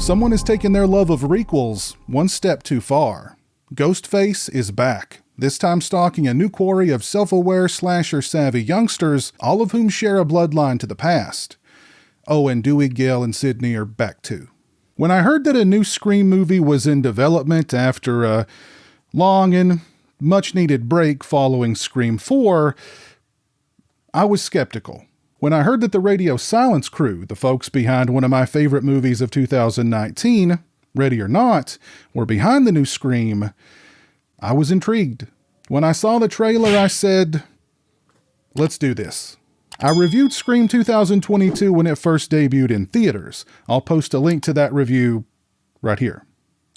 Someone has taken their love of requels one step too far. Ghostface is back, this time stalking a new quarry of self-aware slasher-savvy youngsters, all of whom share a bloodline to the past. Oh, and Dewey, Gale, and Sydney are back too. When I heard that a new Scream movie was in development after a long and much-needed break following Scream 4, I was skeptical. When I heard that the Radio Silence crew, the folks behind one of my favorite movies of 2019, Ready or Not, were behind the new Scream, I was intrigued. When I saw the trailer, I said, let's do this. I reviewed Scream 2022 when it first debuted in theaters. I'll post a link to that review right here.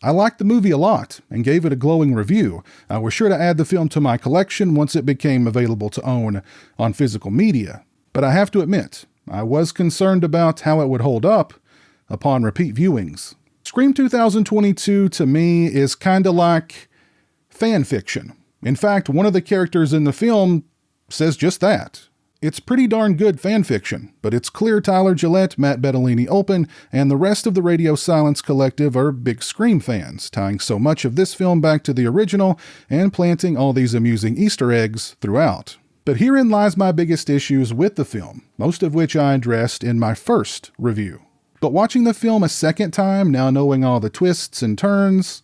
I liked the movie a lot and gave it a glowing review. I was sure to add the film to my collection once it became available to own on physical media. But I have to admit, I was concerned about how it would hold up upon repeat viewings. Scream 2022 to me is kinda like fan fiction. In fact, one of the characters in the film says just that. It's pretty darn good fan fiction, but it's clear Tyler Gillett, Matt Bettinelli-Olpin, and the rest of the Radio Silence collective are big Scream fans, tying so much of this film back to the original and planting all these amusing Easter eggs throughout. But herein lies my biggest issues with the film, most of which I addressed in my first review. But watching the film a second time, now knowing all the twists and turns,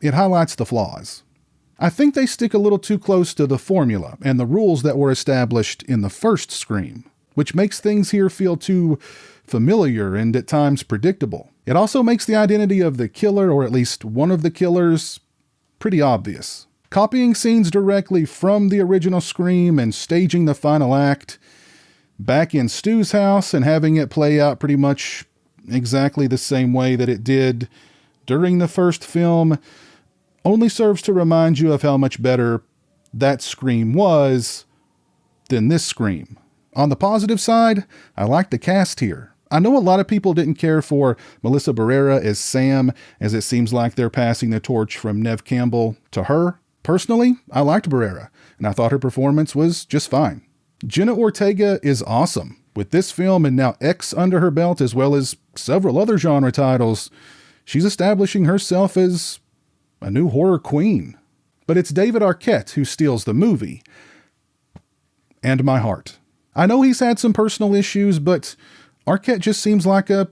it highlights the flaws. I think they stick a little too close to the formula and the rules that were established in the first Scream, which makes things here feel too familiar and at times predictable. It also makes the identity of the killer, or at least one of the killers, pretty obvious. Copying scenes directly from the original Scream and staging the final act back in Stu's house and having it play out pretty much exactly the same way that it did during the first film only serves to remind you of how much better that Scream was than this Scream. On the positive side, I like the cast here. I know a lot of people didn't care for Melissa Barrera as Sam, as it seems like they're passing the torch from Neve Campbell to her. Personally, I liked Barrera, and I thought her performance was just fine. Jenna Ortega is awesome. With this film and now X under her belt, as well as several other genre titles, she's establishing herself as a new horror queen. But it's David Arquette who steals the movie. And my heart. I know he's had some personal issues, but Arquette just seems like a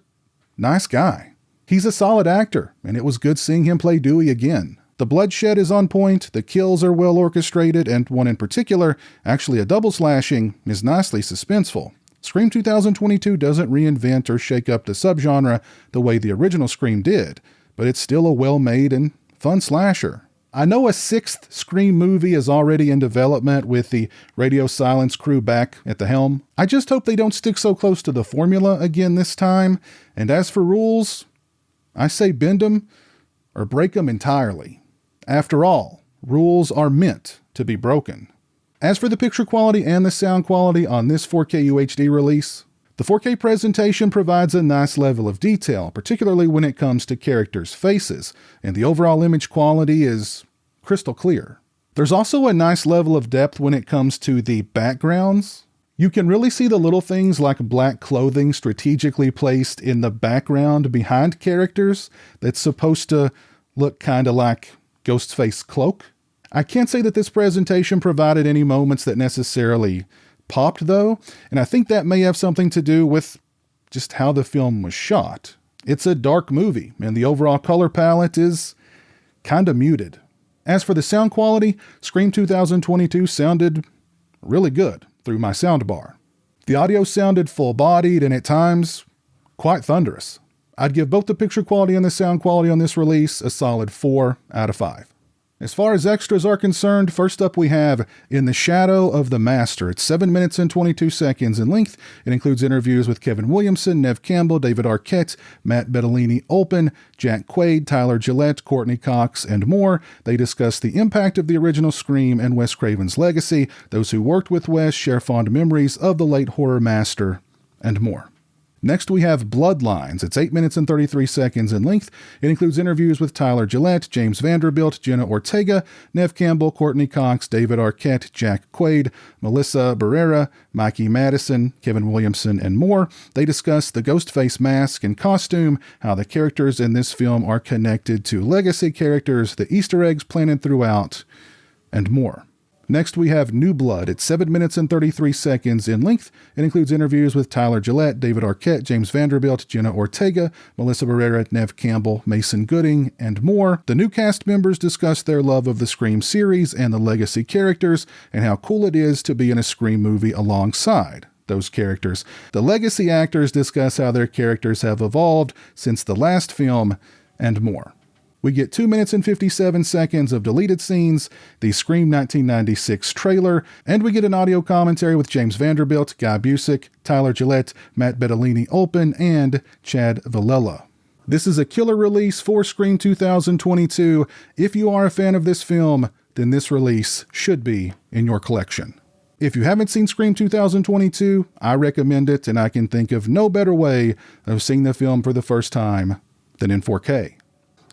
nice guy. He's a solid actor, and it was good seeing him play Dewey again. The bloodshed is on point, the kills are well orchestrated, and one in particular, actually a double slashing, is nicely suspenseful. Scream 2022 doesn't reinvent or shake up the subgenre the way the original Scream did, but it's still a well-made and fun slasher. I know a sixth Scream movie is already in development with the Radio Silence crew back at the helm. I just hope they don't stick so close to the formula again this time, and as for rules, I say bend them or break them entirely. After all, rules are meant to be broken. As for the picture quality and the sound quality on this 4K UHD release, the 4K presentation provides a nice level of detail, particularly when it comes to characters' faces, and the overall image quality is crystal clear. There's also a nice level of depth when it comes to the backgrounds. You can really see the little things like black clothing strategically placed in the background behind characters that's supposed to look kind of like Ghostface cloak. I can't say that this presentation provided any moments that necessarily popped though, and I think that may have something to do with just how the film was shot. It's a dark movie, and the overall color palette is kinda muted. As for the sound quality, Scream 2022 sounded really good through my soundbar. The audio sounded full-bodied and at times quite thunderous. I'd give both the picture quality and the sound quality on this release a solid 4 out of 5. As far as extras are concerned, first up we have In the Shadow of the Master. It's 7 minutes and 22 seconds in length. It includes interviews with Kevin Williamson, Neve Campbell, David Arquette, Matt Bettinelli-Olpin, Jack Quaid, Tyler Gillett, Courtney Cox, and more. They discuss the impact of the original Scream and Wes Craven's legacy. Those who worked with Wes share fond memories of the late horror master, and more. Next, we have Bloodlines. It's 8 minutes and 33 seconds in length. It includes interviews with Tyler Gillett, James Vanderbilt, Jenna Ortega, Neve Campbell, Courtney Cox, David Arquette, Jack Quaid, Melissa Barrera, Mikey Madison, Kevin Williamson, and more. They discuss the Ghostface mask and costume, how the characters in this film are connected to legacy characters, the Easter eggs planted throughout, and more. Next, we have New Blood. It's 7 minutes and 33 seconds in length. It includes interviews with Tyler Gillett, David Arquette, James Vanderbilt, Jenna Ortega, Melissa Barrera, Neve Campbell, Mason Gooding, and more. The new cast members discuss their love of the Scream series and the legacy characters, and how cool it is to be in a Scream movie alongside those characters. The legacy actors discuss how their characters have evolved since the last film, and more. We get 2 minutes and 57 seconds of deleted scenes, the Scream 1996 trailer, and we get an audio commentary with James Vanderbilt, Guy Busick, Tyler Gillett, Matt Bettinelli-Olpin, and Chad Villella. This is a killer release for Scream 2022. If you are a fan of this film, then this release should be in your collection. If you haven't seen Scream 2022, I recommend it, and I can think of no better way of seeing the film for the first time than in 4K.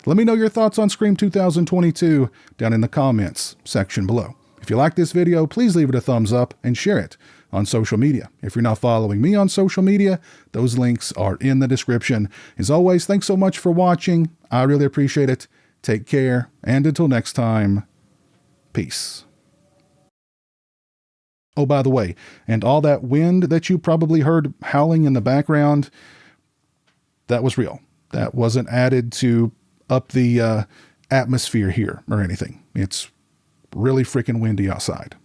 Let me know your thoughts on Scream 2022 down in the comments section below. If you like this video, please leave it a thumbs up and share it on social media. If you're not following me on social media, those links are in the description. As always, thanks so much for watching. I really appreciate it. Take care, and until next time, peace. Oh, by the way, and all that wind that you probably heard howling in the background, that was real. That wasn't added to up the atmosphere here or anything. It's really freaking windy outside.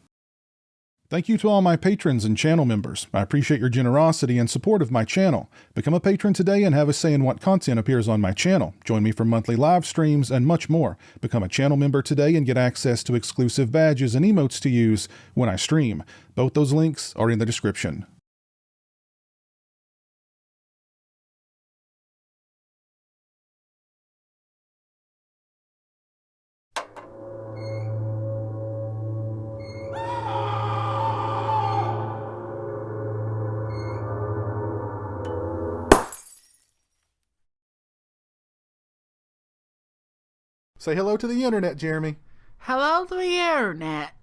Thank you to all my patrons and channel members. I appreciate your generosity and support of my channel. Become a patron today and have a say in what content appears on my channel. Join me for monthly live streams and much more. Become a channel member today and get access to exclusive badges and emotes to use when I stream. Both those links are in the description. Say hello to the internet, Jeremy. Hello to the internet.